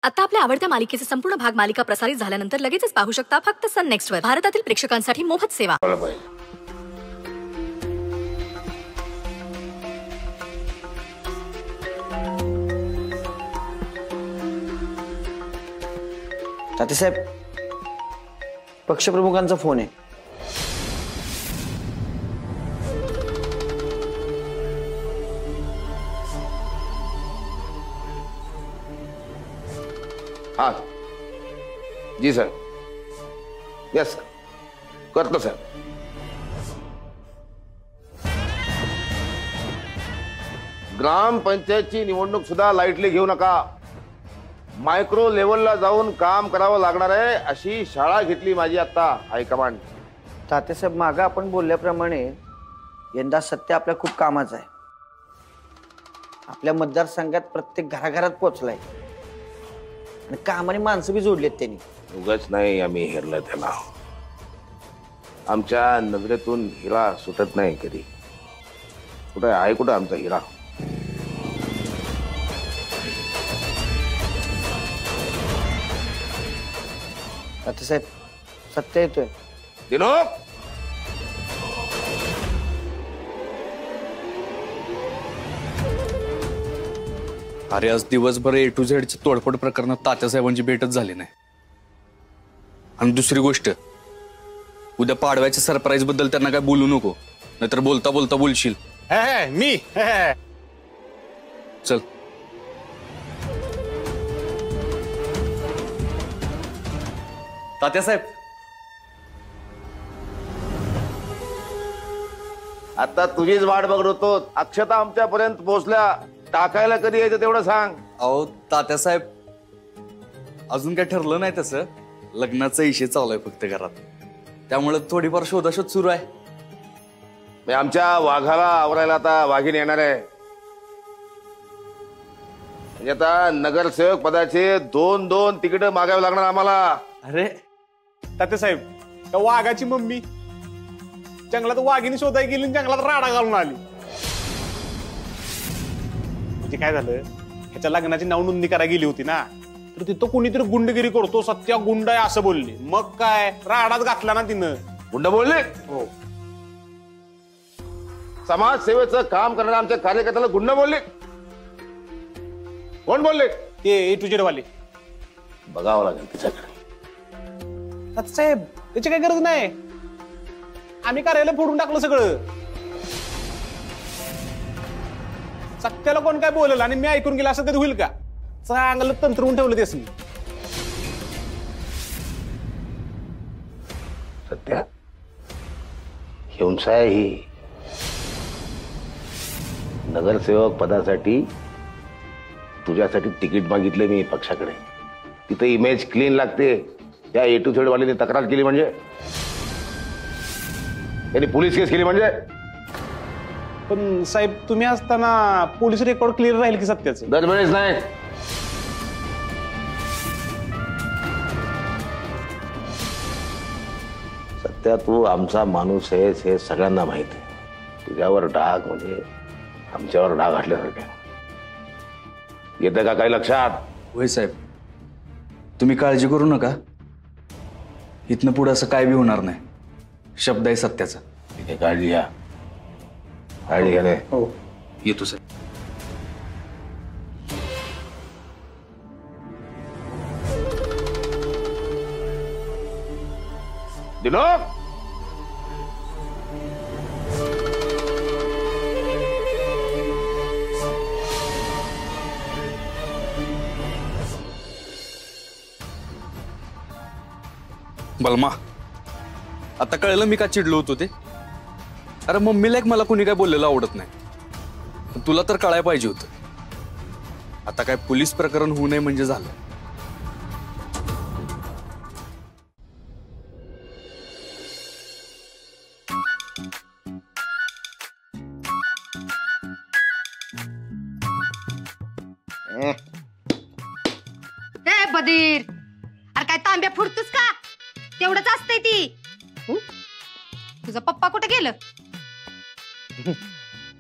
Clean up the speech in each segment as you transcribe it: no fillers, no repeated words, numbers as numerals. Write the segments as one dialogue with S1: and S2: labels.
S1: आता आपल्या आवडत्या मालिकेचे संपूर्ण भाग मालिका प्रसारित झाल्यानंतर लगेचच पाहू शकता फक्त सन नेक्स्ट वर. भारतातील प्रेक्षकांसाठी मोफत सेवा.
S2: तात्यासाहेब, पक्षप्रमुखांचा फोन आहे.
S3: हाँ जी सर. यस सर, करतो सर. ग्रामपंचायतची निवडणूक सुद्धा लाईटली घेऊ नका. मायक्रो लेवलला जाऊन काम करावं लागणार आहे अशी शाळा घेतली माझी आता हायकमांड.
S2: तात्यासाहेब, मागं आपण बोलल्याप्रमाणे यंदा सत्य आपल्या खूप कामाचं आहे. आपल्या मतदारसंघात प्रत्येक घराघरात पोहोचलाय आणि कामाने माणसं बी जोडलेत त्यांनी.
S3: उगाच नाही आम्ही हेरलं त्याला. आमच्या नजरेतून हिरा सुटत नाही कधी. कुठे आहे कुठं आमचा हिरा?
S2: तात्यासाहेब, सत्य येतोय.
S3: दिनो,
S4: अरे आज दिवसभर A to Z तोडफोड प्रकरणात तात्यासाहेबांची भेटच झाली नाही. आणि दुसरी गोष्ट, उद्या पाडव्याच्या सरप्राईज बद्दल त्यांना काय बोलू नको, नाहीतर बोलता बोलता बोलशील.
S5: मी
S4: चल. तात्यासाहेब,
S3: आता तुझीच वाट बघत होतो. अक्षता आमच्यापर्यंत पोहोचल्या. टाकायला कधी यायचं तेवढं सांग.
S4: अहो तात्यासाहेब, अजून काय ठरलं नाही तसं. लग्नाचा इशे चालू आहे फक्त घरात, त्यामुळे थोडीफार शोधाशोध सुरू आहे.
S3: आमच्या वाघाला आवरायला आता वाघीण येणार आहे. म्हणजे आता नगरसेवक पदाचे 2-2 तिकीट मागावे लागणार आम्हाला.
S4: अरे
S5: तात्यासाहेब, त्या वाघाची मम्मी जंगलात वाघिणी शोधाय गेली आणि जंगलात राडा घालून आली. म्हणजे काय झालं, ह्याच्या लग्नाची नाव नोंदणी करायला गेली होती ना, तर तिथं कोणीतरी गुंडगिरी करतो, सत्या गुंड आहे असं बोलली. मग काय राडाच घातला ना तिनं.
S3: गुंड बोलले?
S5: हो.
S3: समाजसेवेचं काम करणाऱ्या आमच्या कार्यकर्त्याला गुंड बोलले? कोण बोलले?
S5: ते A to Z वाले.
S3: बघावं लागेल तिच्याकडे.
S5: तात्यासाहेब, त्याची काही गरज नाही. आम्ही कार्यालय फोडून टाकलं सगळं. सत्याला कोण काय बोललं आणि मी ऐकून गेलं असं कधी होईल का? चांगलं तंत्रवून ठेवलं तेच मी.
S3: सत्या, हिंसा आहे ही. नगरसेवक पदासाठी तुझ्यासाठी तिकीट मागितले मी पक्षाकडे. तिथे इमेज क्लीन लागते. त्या A to Z वाल्याने तक्रार केली म्हणजे, त्यांनी पोलीस केस केली म्हणजे.
S5: पण साहेब, तुम्ही असताना पोलीस रेकॉर्ड क्लिअर राहील की सत्याचं?
S3: दरवेळेस नाही. सत्या, तू आमचा माणूस आहेस हे सगळ्यांना माहित आहे. तुझ्यावर डाग म्हणजे आमच्यावर डाग घातल्यासारखे. येतं का काही लक्षात?
S4: होय साहेब, तुम्ही काळजी करू नका. इथनं पुढे असं काय बी होणार नाही. शब्द आहे सत्याचा.
S3: ठीक आहे, काळजी घ्या. काळजी घ्या.
S5: हो,
S4: येतो साहेब.
S3: दिनो,
S4: बलमा, आता कळलं मी का चिडलो होतो ते. अरे मम्मीला एक मला कोणी काय बोललेलं आवडत नाही, पण तुला तर कळायला पाहिजे होतं. आता काय पोलीस प्रकरण होऊ नये म्हणजे झालं.
S6: बधीर, अरे काय तांब्या फुडतोस का? तेवढंच असतंय ती. तुझा पप्पा कुठे गेलं?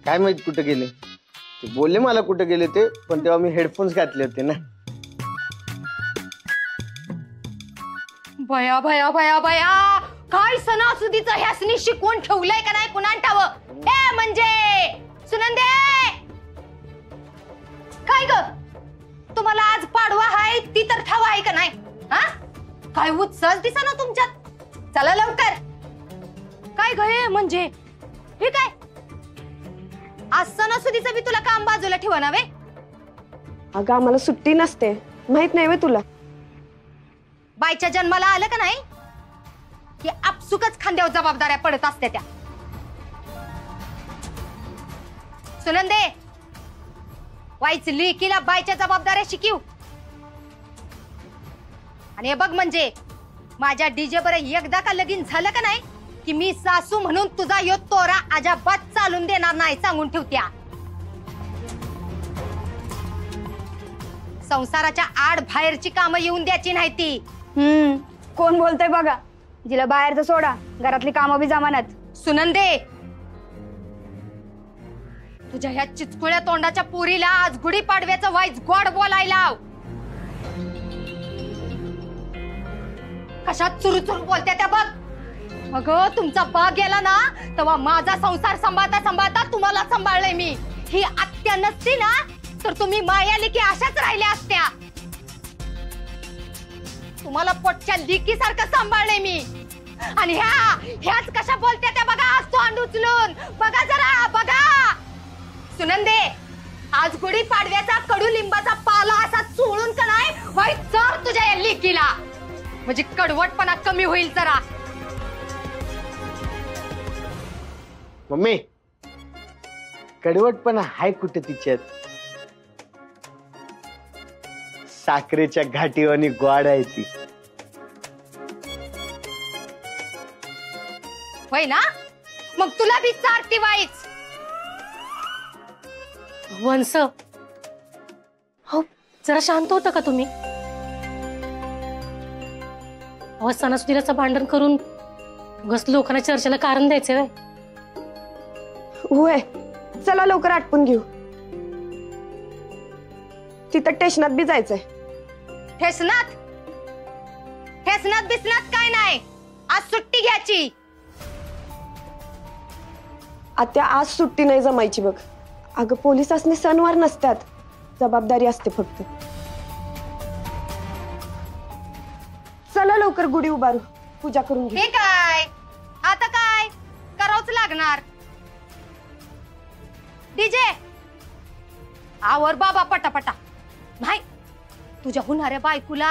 S2: काय माहित कुठे गेले ते. बोलले मला कुठे गेले ते, पण तेव्हा मी हेडफोन्स घातले होते ना.
S6: बया बया बया बया, काय सणासुदीचं ह्यासनी शिकवून ठेवलंय का नाही कुणाला ठावं? ए म्हणजे सुनंदे, काय ग तुम्हाला आज पाडवा हाय ती तर ठाव आहे का नाही? हा काय उत्साह दिसा ना तुमच्यात, चला लवकर. काय ग हे म्हणजे हे काय? आज सणासुदीचं बी तुला काम बाजूला ठेवा ना वे?
S7: अगं आम्हाला सुट्टी नसते, माहित नाही वे तुला?
S6: बायच्या जन्माला आलं का नाही की आपसुकच खांद्यावर जबाबदाऱ्या पडत असत्या त्या. सुनंदे, वाईच लेकीला बायच्या जबाबदाऱ्या शिकीव. आणि हे बघ म्हणजे माझ्या डीजे बरं एकदा का लगीन झालं का नाही की मी सासू म्हणून तुझा यो तोरा अजाबात चालून देणार नाही, सांगून ठेवत्या. संसाराच्या आड बाहेरची कामं येऊन द्यायची नाही ती.
S7: कोण बोलतय बघा, जिला बाहेरचं सोडा, घरातली कामं बी जमानात.
S6: सुनंदे, तुझ्या ह्या चिचकुळ्या तोंडाच्या पुरीला आज गुढी पाडव्याचं वाईज गोड बोलायला लाव. कशात चुरूचुरू बोलत्या त्या बघ. अगं तुमचा बाग गेला ना तेव्हा माझा संसार सांभाळता सांभाळता तुम्हाला सांभाळलंय मी. ही आत्या नसती ना तर तुम्ही माया लेकी अशाच राहिल्या असत्या. तुम्हाला पोटच्या लिकी सारखं सांभाळलंय मी. आणि ह्याच कशा बोलत्या त्या बघा, आज तोंड उचलून बघा जरा बघा. सुनंदे, आज गुढी पाडव्याचा कडुलिंबाचा पाला असा चोळून का नाही वाईट चर तुझ्या या लेकीला, म्हणजे कडवटपणा कमी होईल जरा.
S2: मम्मी, कडवटपणा हाय कुठे तिच्यात? साखरेच्या घाटीवानी ग्वाड आहे ती.
S6: होय ना, मग तुला बी चारती वाईच.
S8: वंस, हो जरा शांत होता का तुम्ही? अहो सणासुदीलाचं भांडण करून गस लोकांना चर्चेला कारण द्यायचं.
S7: होय, चला लवकर आटपून घेऊ. तिथं स्टेशनात बी जायचंय.
S6: ठेसनात ठेसनात बिसनात काय नाही, आज सुट्टी घ्यायची.
S7: आत्या आज सुट्टी नाही जमायची बघ. अगं पोलिसांनी सणवार नसतात, जबाबदारी असते फक्त. चला लवकर गुढी उभारू, पूजा करून घेऊ.
S6: हे काय आता काय करावंच लागणार. डीजे आवर बाबा पटापटा. नाही तुझ्या होणाऱ्या बायकोला